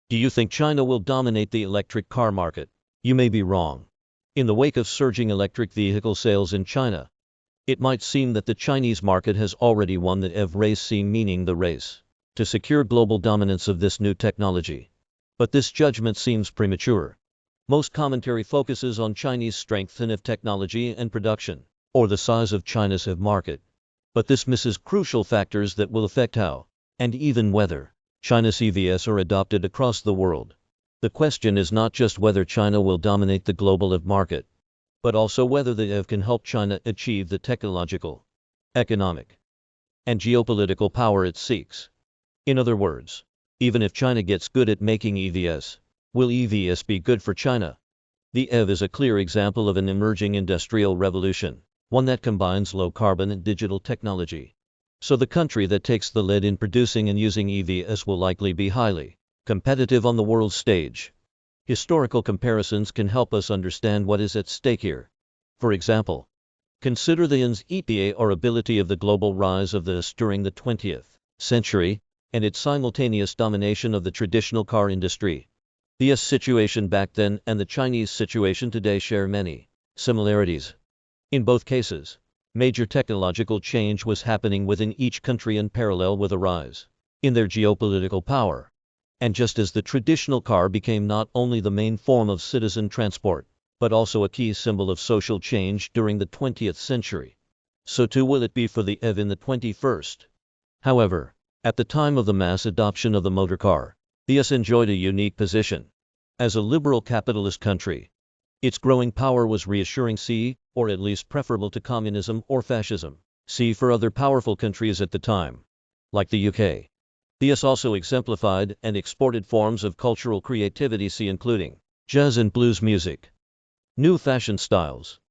Do you think China will dominate the electric car market? You may be wrong. In the wake of surging electric vehicle sales in China, it might seem that the Chinese market has already won the EV race, meaning the race to secure global dominance of this new technology. But this judgment seems premature. Most commentary focuses on Chinese strength in EV technology and production, or the size of China's EV market. But this misses crucial factors that will affect how, and even whether, China's EVs are adopted across the world. The question is not just whether China will dominate the global EV market, but also whether the EV can help China achieve the technological, economic, and geopolitical power it seeks. In other words, even if China gets good at making EVs, will EVs be good for China? The EV is a clear example of an emerging industrial revolution, one that combines low-carbon and digital technology. So the country that takes the lead in producing and using EVs will likely be highly competitive on the world stage. Historical comparisons can help us understand what is at stake here. For example, consider the Chinese EVs or ability of the global rise of this during the 20th century, and its simultaneous domination of the traditional car industry. The US situation back then and the Chinese situation today share many similarities. In both cases, major technological change was happening within each country in parallel with a rise in their geopolitical power. And just as the traditional car became not only the main form of citizen transport, but also a key symbol of social change during the 20th century, so too will it be for the EV in the 21st. However, at the time of the mass adoption of the motor car, the US enjoyed a unique position. As a liberal capitalist country, its growing power was reassuring, or at least preferable to communism or fascism, for other powerful countries at the time, like the UK. The US also exemplified and exported forms of cultural creativity, including jazz and blues music, new fashion styles,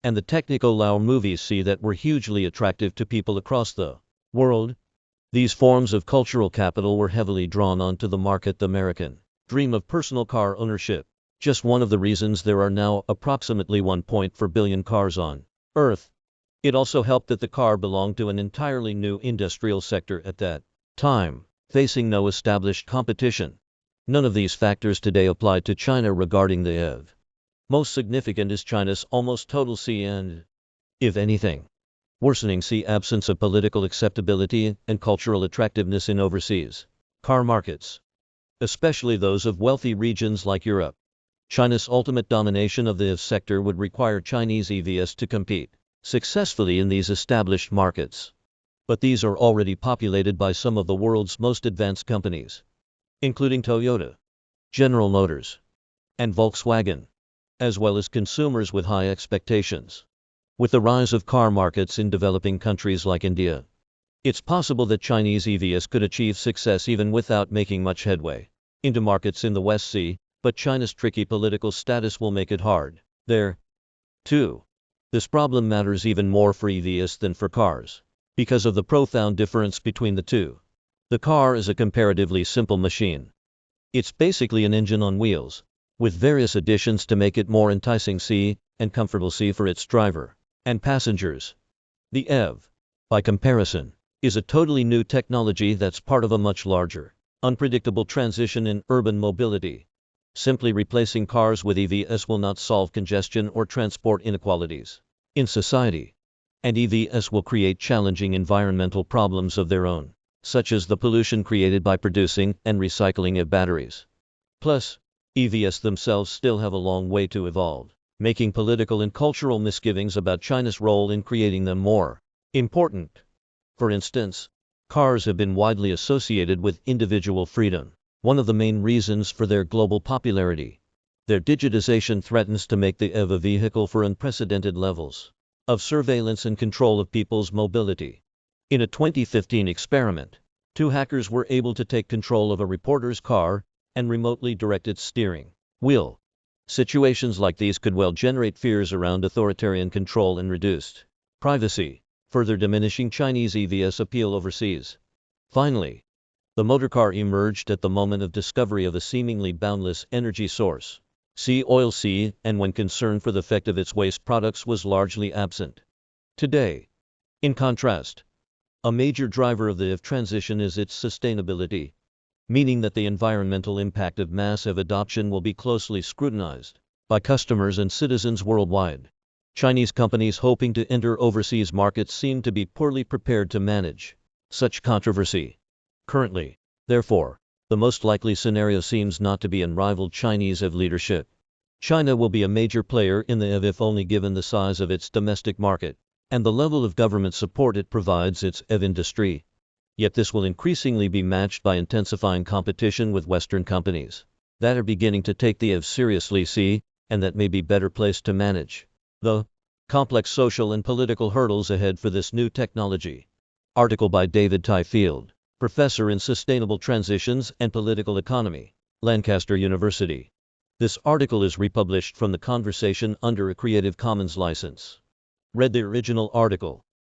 and the technicolor movies that were hugely attractive to people across the world. These forms of cultural capital were heavily drawn onto the market. The American dream of personal car ownership, just one of the reasons there are now approximately 1.4 billion cars on Earth. It also helped that the car belonged to an entirely new industrial sector at that time, facing no established competition. None of these factors today apply to China regarding the EV. Most significant is China's almost total and, if anything, worsening absence of political acceptability and cultural attractiveness in overseas car markets, especially those of wealthy regions like Europe. China's ultimate domination of the EV sector would require Chinese EVs to compete successfully in these established markets. But these are already populated by some of the world's most advanced companies, including Toyota, General Motors, and Volkswagen, as well as consumers with high expectations. With the rise of car markets in developing countries like India, it's possible that Chinese EVs could achieve success even without making much headway into markets in the West. But China's tricky political status will make it hard there, too. This problem matters even more for EVs than for cars, because of the profound difference between the two. The car is a comparatively simple machine. It's basically an engine on wheels, with various additions to make it more enticing and comfortable for its driver and passengers. The EV, by comparison, is a totally new technology that's part of a much larger, unpredictable transition in urban mobility. Simply replacing cars with EVs will not solve congestion or transport inequalities in society, and EVs will create challenging environmental problems of their own, such as the pollution created by producing and recycling of batteries. Plus, EVs themselves still have a long way to evolve, making political and cultural misgivings about China's role in creating them more important. For instance, cars have been widely associated with individual freedom, one of the main reasons for their global popularity. Their digitization threatens to make the EV a vehicle for unprecedented levels of surveillance and control of people's mobility. In a 2015 experiment, 2 hackers were able to take control of a reporter's car and remotely direct its steering wheel. Situations like these could well generate fears around authoritarian control and reduced privacy, further diminishing Chinese EVs' appeal overseas. Finally, the motor car emerged at the moment of discovery of a seemingly boundless energy source, oil, and when concern for the effect of its waste products was largely absent. Today, in contrast, a major driver of the EV transition is its sustainability. meaning that the environmental impact of mass EV adoption will be closely scrutinized by customers and citizens worldwide. Chinese companies hoping to enter overseas markets seem to be poorly prepared to manage such controversy. Currently, therefore, the most likely scenario seems not to be unrivaled Chinese EV leadership. China will be a major player in the EV if only given the size of its domestic market and the level of government support it provides its EV industry. Yet this will increasingly be matched by intensifying competition with Western companies that are beginning to take the EV seriously, and that may be better placed to manage the complex social and political hurdles ahead for this new technology. Article by David Tyfield, Professor in Sustainable Transitions and Political Economy, Lancaster University. This article is republished from the conversation under a Creative Commons license. Read the original article.